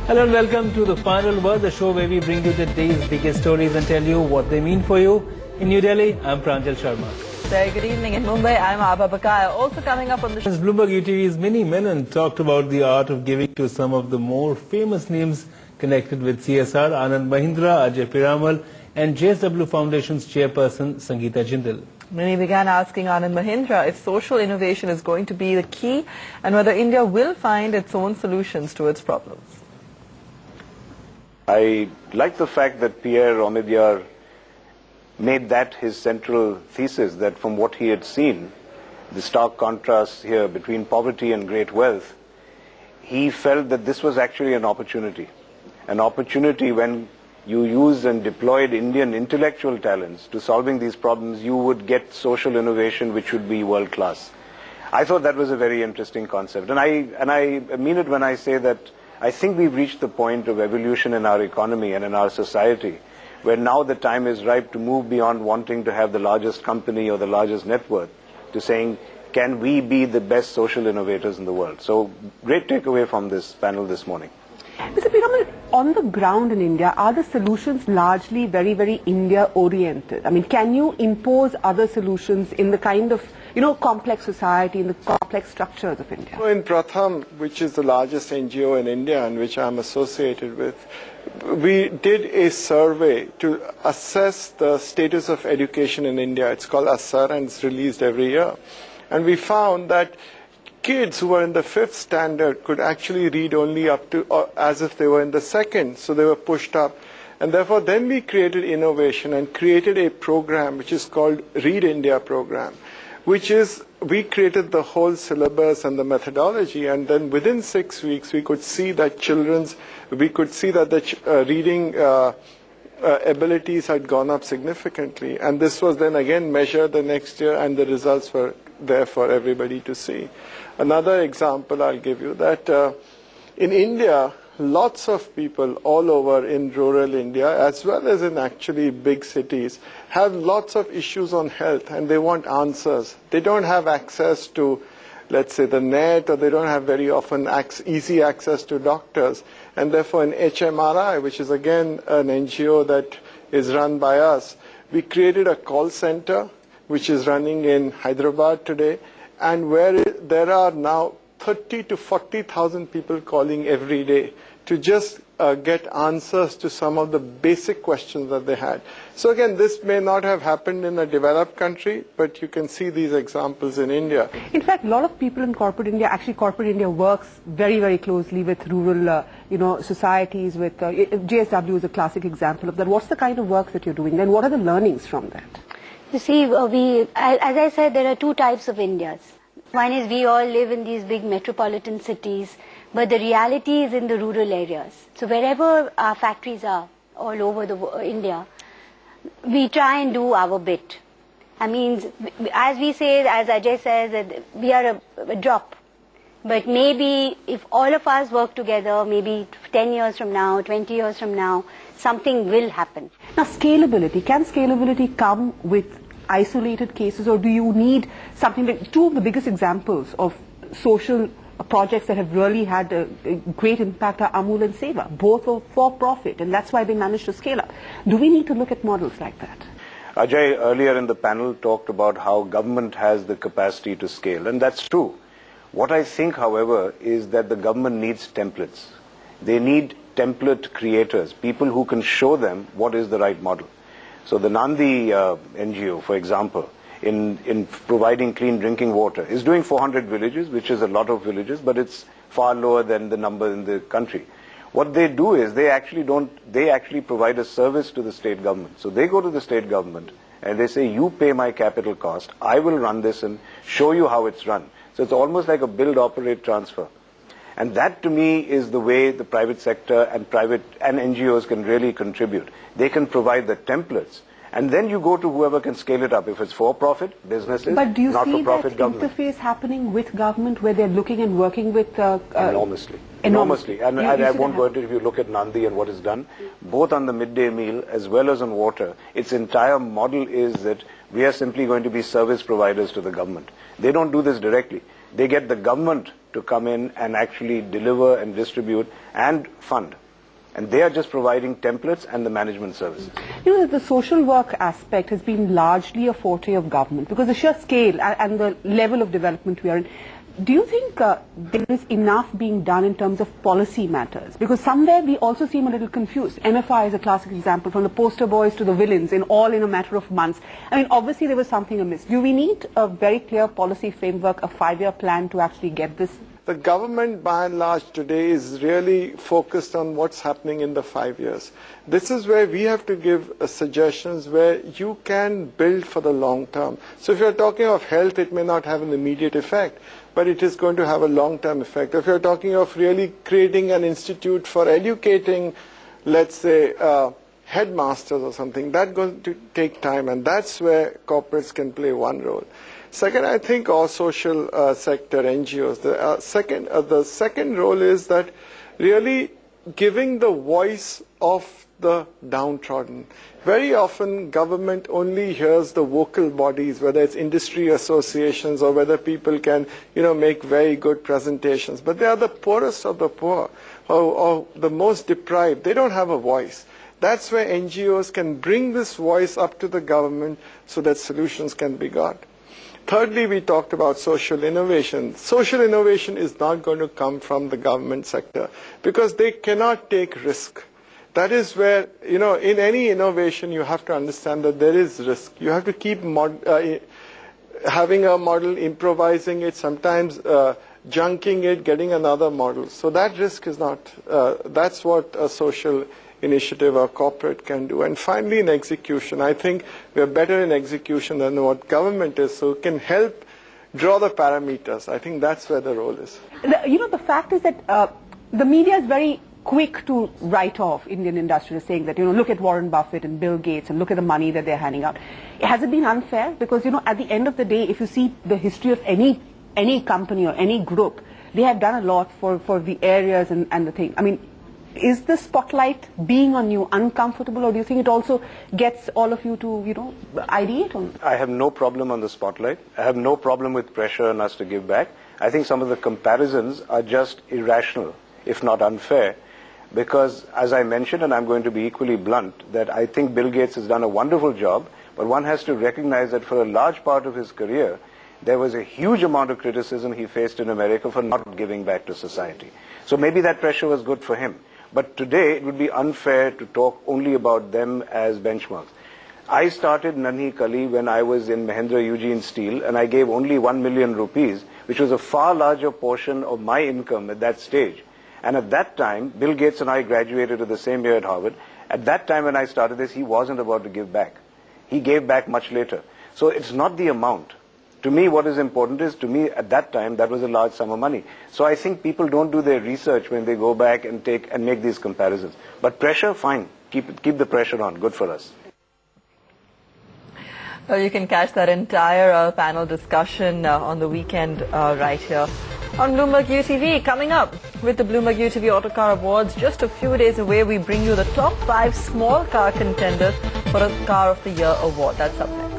Hello and welcome to The Final Word, the show where we bring you the day's biggest stories and tell you what they mean for you. In New Delhi, I'm Pranjal Sharma. Very good evening. In Mumbai, I'm Abha Bakaya. Also coming up on the show. Bloomberg UTV's Mini Menon talked about the art of giving to some of the more famous names connected with CSR, Anand Mahindra, Ajay Piramal, and JSW Foundation's chairperson, Sangeeta Jindal. Many began asking Anand Mahindra if social innovation is going to be the key and whether India will find its own solutions to its problems. I like the fact that Pierre Omidyar made that his central thesis, that from what he had seen, the stark contrast here between poverty and great wealth, he felt that this was actually an opportunity. An opportunity when you used and deployed Indian intellectual talents to solving these problems, you would get social innovation which would be world class. I thought that was a very interesting concept. And I mean it when I say that I think we've reached the point of evolution in our economy and in our society where now the time is ripe to move beyond wanting to have the largest company or the largest net worth to saying, can we be the best social innovators in the world? So great takeaway from this panel this morning. Mr. Piramal, on the ground in India, are the solutions largely very, very India-oriented? I mean, can you impose other solutions in the kind of, complex society, in the complex structures of India? So in Pratham, which is the largest NGO in India and which I'm associated with, we did a survey to assess the status of education in India. It's called ASAR and it's released every year. And we found that kids who were in the 5th standard could actually read only up to as if they were in the 2nd, so they were pushed up. And therefore then we created innovation and created a program which is called Read India program, which is, we created the whole syllabus and the methodology, and then within 6 weeks we could see that the reading abilities had gone up significantly. And this was then again measured the next year and the results were there for everybody to see. Another example I'll give you that in India, lots of people all over in rural India, as well as in actually big cities, have lots of issues on health and they want answers. They don't have access to, let's say, the net, or they don't have very often easy access to doctors. And therefore in HMRI, which is again an NGO that is run by us, we created a call center which is running in Hyderabad today, and where there are now 30 to 40,000 people calling every day to just get answers to some of the basic questions that they had. So again, this may not have happened in a developed country, but you can see these examples in India. In fact, a lot of people in corporate India, actually corporate India works very, very closely with rural, societies. With JSW is a classic example of that. What's the kind of work that you're doing? Then what are the learnings from that? You see, as I said, there are two types of Indias. One is we all live in these big metropolitan cities, but the reality is in the rural areas. So wherever our factories are, all over India, we try and do our bit. I mean, as we say, as Ajay says, that we are a drop. But maybe if all of us work together, maybe 10 years from now, 20 years from now, something will happen. Now, scalability. Can scalability come with isolated cases, or do you need something like two of the biggest examples of social projects that have really had a great impact are Amul and Seva, both for profit, and that's why they managed to scale up. Do we need to look at models like that? Ajay earlier in the panel talked about how government has the capacity to scale, and that's true. What I think, however, is that the government needs templates. They need template creators, people who can show them what is the right model. So the Nandi NGO, for example, in providing clean drinking water, is doing 400 villages, which is a lot of villages, but it's far lower than the number in the country. What they do is they actually provide a service to the state government. So they go to the state government and they say, you pay my capital cost, I will run this and show you how it's run. So it's almost like a build, operate, transfer. And that to me is the way the private sector and NGOs can really contribute. They can provide the templates And then you go to whoever can scale it up. If it's for-profit, businesses, But do you see not-for-profit that government. interface happening with government where they're looking and working with... Enormously. Enormously. And You I see won't that go into it if you look at Nandi and what is done, both on the midday meal as well as on water. Its entire model is that we are simply going to be service providers to the government. They don't do this directly. They get the government to come in and actually deliver and distribute and fund. And they are just providing templates and the management services. You know, the social work aspect has been largely a forte of government because the sheer scale and the level of development we are in. Do you think there is enough being done in terms of policy matters? Because somewhere we also seem a little confused. MFI is a classic example, from the poster boys to the villains, all in a matter of months. I mean, obviously there was something amiss. Do we need a very clear policy framework, a 5-year plan to actually get this? The government, by and large, today is really focused on what's happening in the 5 years. This is where we have to give suggestions where you can build for the long term. So if you're talking of health, it may not have an immediate effect, but it is going to have a long-term effect. If you're talking of really creating an institute for educating, let's say, headmasters or something, that's going to take time, and that's where corporates can play one role. Second, I think all social sector NGOs. The second role is that really giving the voice of the downtrodden. Very often government only hears the vocal bodies, whether it's industry associations or whether people can, make very good presentations. But they are the poorest of the poor or the most deprived. They don't have a voice. That's where NGOs can bring this voice up to the government so that solutions can be got. Thirdly, we talked about social innovation. Social innovation is not going to come from the government sector because they cannot take risk. That is where, in any innovation, you have to understand that there is risk. You have to keep having a model, improvising it, sometimes junking it, getting another model. So that risk is not, that's what a social initiative or corporate can do. And finally, in execution, I think we are better in execution than what government is, so it can help draw the parameters. I think that's where the role is. The fact is that the media is very quick to write off Indian industrialists, saying that, look at Warren Buffett and Bill Gates and look at the money that they're handing out. Has it been unfair? Because, at the end of the day, if you see the history of any company or any group, they have done a lot for the areas and the thing. I mean, is the spotlight being on you uncomfortable, or do you think it also gets all of you to, ideate on it? I have no problem on the spotlight. I have no problem with pressure on us to give back. I think some of the comparisons are just irrational, if not unfair, because, as I mentioned, and I'm going to be equally blunt, that I think Bill Gates has done a wonderful job, but one has to recognize that for a large part of his career, there was a huge amount of criticism he faced in America for not giving back to society. So maybe that pressure was good for him. But today, it would be unfair to talk only about them as benchmarks. I started Nanhi Kali when I was in Mahindra Eugene Steel, and I gave only 1 million rupees, which was a far larger portion of my income at that stage. And at that time, Bill Gates and I graduated at the same year at Harvard. At that time when I started this, he wasn't about to give back. He gave back much later. So it's not the amount. To me, what is important is, at that time, that was a large sum of money. So I think people don't do their research when they go back and make these comparisons. But pressure, fine. Keep the pressure on. Good for us. Well, you can catch that entire panel discussion on the weekend right here on Bloomberg UTV. Coming up with the Bloomberg UTV Autocar Awards, just a few days away, we bring you the top 5 small car contenders for a Car of the Year award. That's up next.